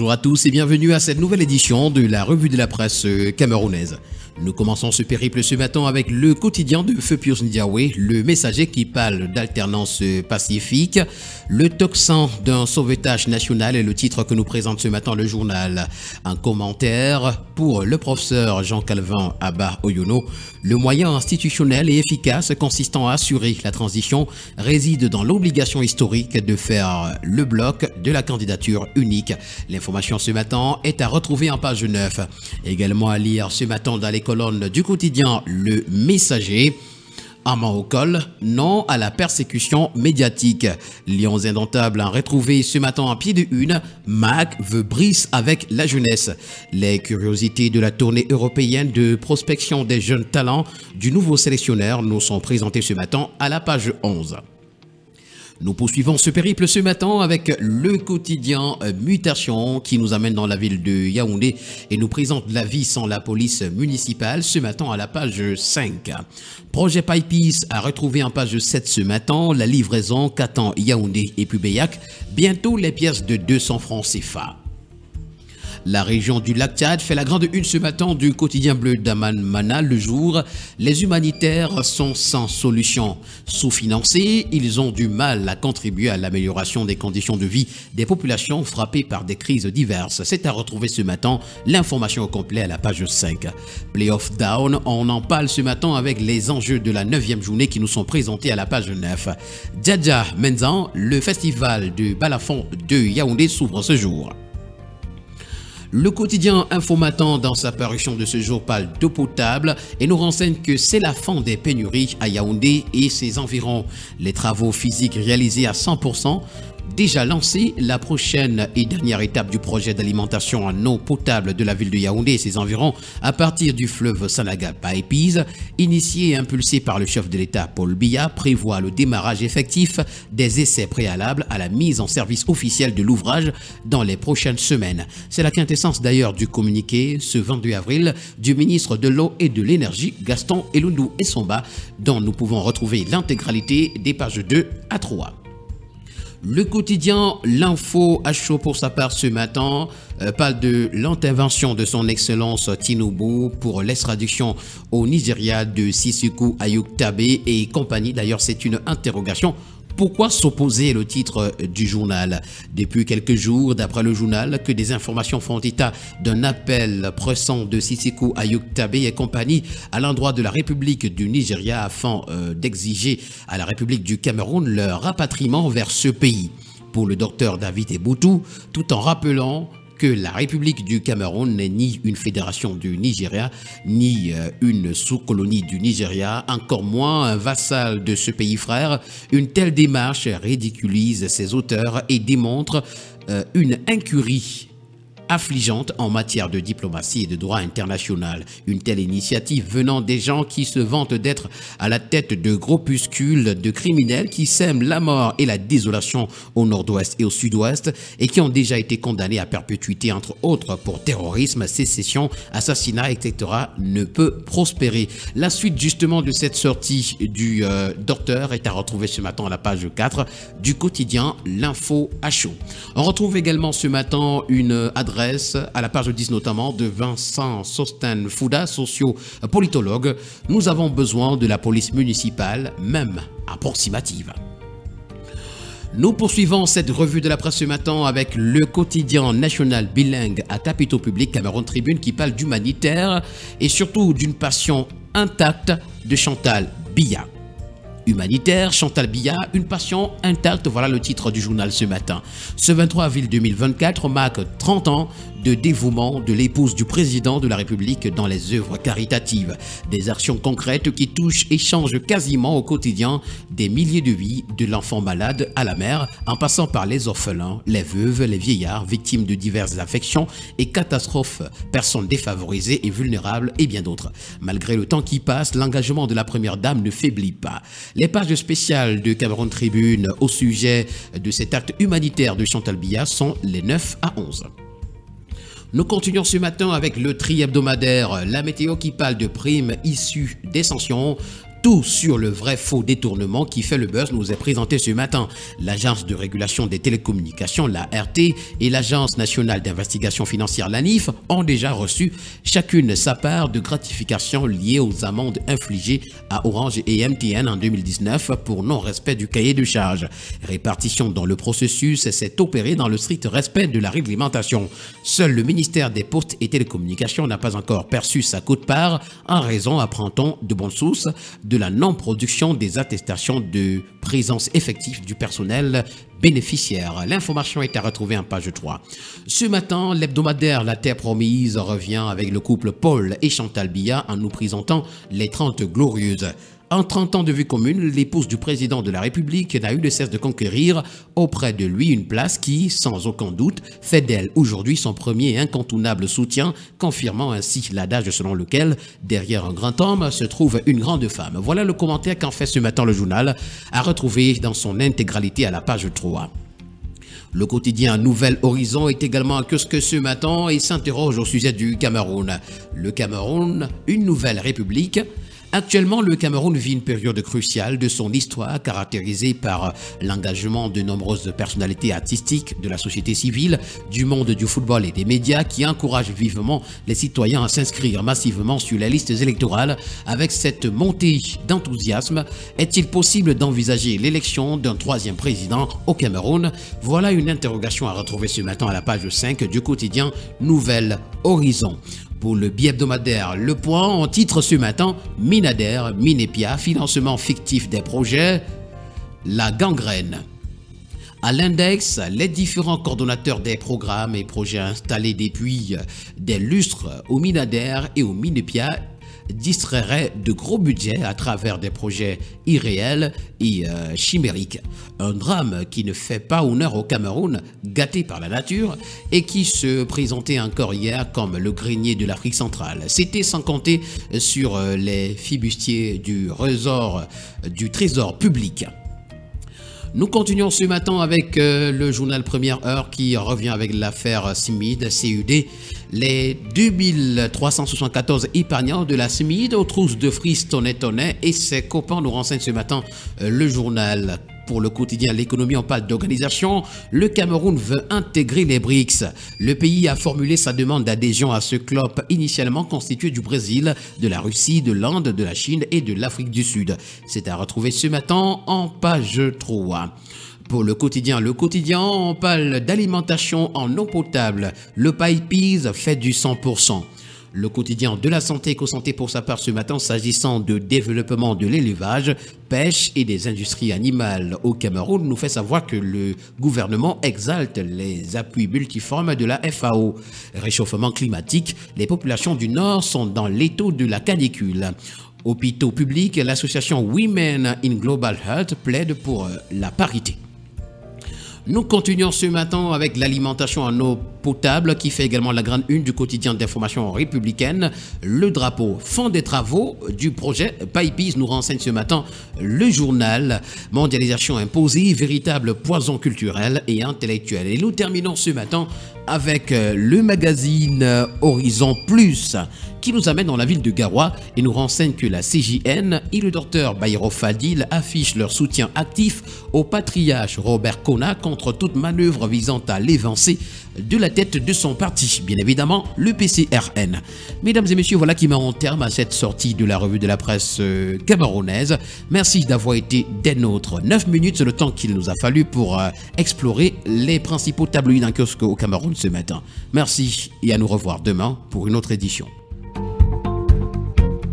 Bonjour à tous et bienvenue à cette nouvelle édition de la revue de la presse camerounaise. Nous commençons ce périple ce matin avec le quotidien de Feu Pius Ndiaye, le messager qui parle d'alternance pacifique. Le tocsin d'un sauvetage national est le titre que nous présente ce matin le journal. Un commentaire pour le professeur Jean-Calvin Abba Oyono. Le moyen institutionnel et efficace consistant à assurer la transition réside dans l'obligation historique de faire le bloc de la candidature unique. L'information ce matin est à retrouver en page 9. Également à lire ce matin dans les colonnes du quotidien Le Messager. Amant au col, non à la persécution médiatique. Lions indomptables à retrouver ce matin en pied de une. Mac veut brise avec la jeunesse. Les curiosités de la tournée européenne de prospection des jeunes talents du nouveau sélectionneur nous sont présentées ce matin à la page 11. Nous poursuivons ce périple ce matin avec le quotidien Mutation qui nous amène dans la ville de Yaoundé et nous présente la vie sans la police municipale ce matin à la page 5. Projet Pipes a retrouvé en page 7 ce matin la livraison qu'attend Yaoundé et Pubéac, bientôt les pièces de 200 francs CFA. La région du lac Tchad fait la grande une ce matin du quotidien bleu d'Aman Mana le jour. Les humanitaires sont sans solution. Sous-financés, ils ont du mal à contribuer à l'amélioration des conditions de vie des populations frappées par des crises diverses. C'est à retrouver ce matin, l'information au complet à la page 5. Playoff Down, on en parle ce matin avec les enjeux de la 9e journée qui nous sont présentés à la page 9. Djadja Menzan, le festival de Balafon de Yaoundé s'ouvre ce jour. Le quotidien Infomatin, dans sa parution de ce jour, parle d'eau potable et nous renseigne que c'est la fin des pénuries à Yaoundé et ses environs. Les travaux physiques réalisés à 100%, déjà lancés, la prochaine et dernière étape du projet d'alimentation en eau potable de la ville de Yaoundé et ses environs à partir du fleuve Sanaga Pipes, initié et impulsé par le chef de l'État Paul Biya, prévoit le démarrage effectif des essais préalables à la mise en service officielle de l'ouvrage dans les prochaines semaines. C'est la quintessence d'ailleurs du communiqué ce 22 avril du ministre de l'Eau et de l'Énergie Gaston Elundou Essomba, dont nous pouvons retrouver l'intégralité des pages 2 à 3. Le quotidien L'Info à chaud pour sa part ce matin parle de l'intervention de son excellence Tinubu pour l'extradition au Nigeria de Sissokou Ayoktabe et compagnie. D'ailleurs, c'est une interrogation. Pourquoi s'opposer, le titre du journal? Depuis quelques jours, d'après le journal, que des informations font état d'un appel pressant de Sissokou Ayoktabe et compagnie à l'endroit de la République du Nigeria afin d'exiger à la République du Cameroun leur rapatriement vers ce pays. Pour le docteur David Eboutou, tout en rappelant que la République du Cameroun n'est ni une fédération du Nigeria, ni une sous-colonie du Nigeria, encore moins un vassal de ce pays frère. Une telle démarche ridiculise ses auteurs et démontre une incurie affligeante en matière de diplomatie et de droit international. Une telle initiative venant des gens qui se vantent d'être à la tête de groupuscules de criminels qui sèment la mort et la désolation au nord-ouest et au sud-ouest et qui ont déjà été condamnés à perpétuité entre autres pour terrorisme, sécession, assassinat, etc. ne peut prospérer. La suite justement de cette sortie du docteur est à retrouver ce matin à la page 4 du quotidien L'Info à chaud. On retrouve également ce matin une adresse à la page 10 notamment de Vincent Sosten Fouda, socio-politologue. Nous avons besoin de la police municipale, même approximative. Nous poursuivons cette revue de la presse ce matin avec le quotidien national bilingue à Tapito Public, Cameroun Tribune, qui parle d'humanitaire et surtout d'une passion intacte de Chantal Biya. Humanitaire, Chantal Biya, une passion intacte, voilà le titre du journal ce matin. Ce 23 avril 2024 marque 30 ans de dévouement de l'épouse du président de la République dans les œuvres caritatives. Des actions concrètes qui touchent et changent quasiment au quotidien des milliers de vies, de l'enfant malade à la mère, en passant par les orphelins, les veuves, les vieillards, victimes de diverses affections et catastrophes, personnes défavorisées et vulnérables et bien d'autres. Malgré le temps qui passe, l'engagement de la première dame ne faiblit pas. Les pages spéciales de Cameroun Tribune au sujet de cet acte humanitaire de Chantal Biya sont les 9 à 11. Nous continuons ce matin avec le tri hebdomadaire, la météo qui parle de primes issues des sanctions. Tout sur le vrai faux détournement qui fait le buzz nous est présenté ce matin. L'Agence de régulation des télécommunications, la RT, et l'Agence nationale d'investigation financière, l'ANIF, ont déjà reçu chacune sa part de gratification liée aux amendes infligées à Orange et MTN en 2019 pour non-respect du cahier de charges. Répartition dans le processus s'est opérée dans le strict respect de la réglementation. Seul le ministère des Postes et Télécommunications n'a pas encore perçu sa quote-part en raison, apprend-on de bonnes sources, de la non-production des attestations de présence effective du personnel bénéficiaire. L'information est à retrouver en page 3. Ce matin, l'hebdomadaire La Terre Promise revient avec le couple Paul et Chantal Biya en nous présentant les 30 Glorieuses. En 30 ans de vie commune, l'épouse du président de la République n'a eu de cesse de conquérir auprès de lui une place qui, sans aucun doute, fait d'elle aujourd'hui son premier et incontournable soutien, confirmant ainsi l'adage selon lequel, derrière un grand homme, se trouve une grande femme. Voilà le commentaire qu'en fait ce matin le journal, à retrouver dans son intégralité à la page 3. Le quotidien Nouvel Horizon est également en kiosque ce matin et s'interroge au sujet du Cameroun. Le Cameroun, une nouvelle république. Actuellement, le Cameroun vit une période cruciale de son histoire caractérisée par l'engagement de nombreuses personnalités artistiques de la société civile, du monde du football et des médias qui encouragent vivement les citoyens à s'inscrire massivement sur les listes électorales. Avec cette montée d'enthousiasme, est-il possible d'envisager l'élection d'un troisième président au Cameroun? Voilà une interrogation à retrouver ce matin à la page 5 du quotidien Nouvel Horizon. Pour le bi-hebdomadaire Le Point, en titre ce matin, Minader, Minepia, financement fictif des projets, la gangrène. À l'index, les différents coordonnateurs des programmes et projets installés depuis des lustres au Minader et au Minepia distrairaient de gros budgets à travers des projets irréels et chimériques. Un drame qui ne fait pas honneur au Cameroun, gâté par la nature, et qui se présentait encore hier comme le grenier de l'Afrique centrale. C'était sans compter sur les fibustiers du trésor public. Nous continuons ce matin avec le journal Première Heure qui revient avec l'affaire CIMID, CUD. Les 2374 épargnants de la CIMID aux trousses de Fris Tonnet et ses copains nous renseignent ce matin le journal. Pour le quotidien L'économie, on parle d'organisation. Le Cameroun veut intégrer les BRICS. Le pays a formulé sa demande d'adhésion à ce club initialement constitué du Brésil, de la Russie, de l'Inde, de la Chine et de l'Afrique du Sud. C'est à retrouver ce matin en page 3. Pour le quotidien, on parle d'alimentation en eau potable. Le Pipes fait du 100%. Le quotidien de la santé éco-santé pour sa part ce matin s'agissant de développement de l'élevage, pêche et des industries animales au Cameroun nous fait savoir que le gouvernement exalte les appuis multiformes de la FAO. Réchauffement climatique, les populations du Nord sont dans l'étau de la canicule. Hôpitaux publics, l'association Women in Global Health plaide pour la parité. Nous continuons ce matin avec l'alimentation en eau potable qui fait également la grande une du quotidien d'information républicaine. Le drapeau fond des travaux du projet Pipes nous renseigne ce matin le journal. Mondialisation imposée, véritable poison culturel et intellectuel. Et nous terminons ce matin avec le magazine Horizon Plus qui nous amène dans la ville de Garoua et nous renseigne que la CJN et le docteur Bayrou Fadil affichent leur soutien actif au patriarche Robert Kona contre toute manœuvre visant à l'évincer de la tête de son parti, bien évidemment le PCRN. Mesdames et messieurs, voilà qui met en terme à cette sortie de la revue de la presse camerounaise. Merci d'avoir été des nôtres. 9 minutes, c'est le temps qu'il nous a fallu pour explorer les principaux tabloïds d'un kiosque au Cameroun ce matin. Merci et à nous revoir demain pour une autre édition.